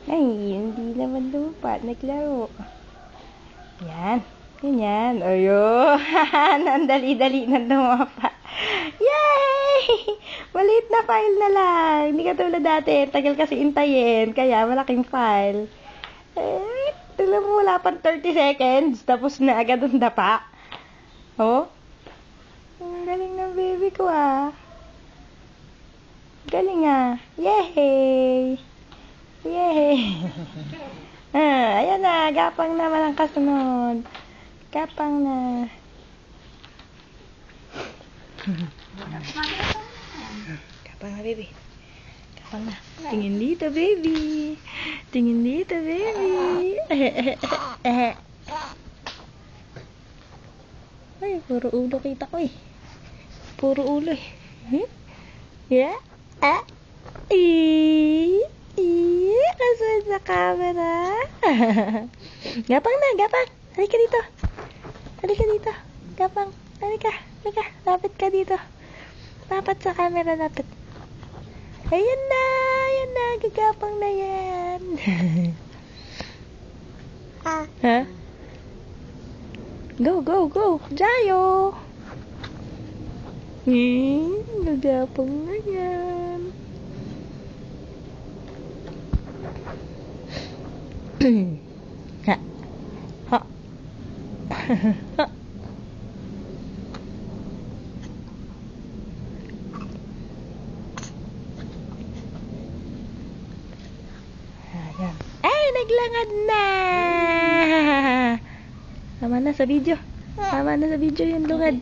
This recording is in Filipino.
Ay, hindi naman lupa. Naglaro. Yan. Ganyan. Ayun. Ang dali-dali na dumapa. Yay! Maliit na file na lang. Hindi ka tulad dati. Tagal kasi intayin. Kaya malaking file. Eh, tignan mo, wala pang 30 seconds. Tapos na agad ang dapa. Oh? Ang galing ng baby ko ah. Galing ah. Yay! Yay! Ayan na. Gapang naman ang kasunod. Gapang na. Gapang na, baby. Gapang na. Tingin dito, baby. Tingin dito, baby. Ay, puro ulo kita ko eh. Puro ulo eh. Yeah? Kasunod sa camera. Gapang na, gapang. Halika dito. Halika dito. Gapang. Halika. Halika. Lapit ka dito. Dapat sa camera, lapit. Ayan na. Ayan na. Gagapang na yan. Ha? Go, go, go. Jayo. Gagapang na yan. Ha. Ha. Ha. Ayan. Ay, naglangad na. Tama na sa video. Tama na sa video yung lungad.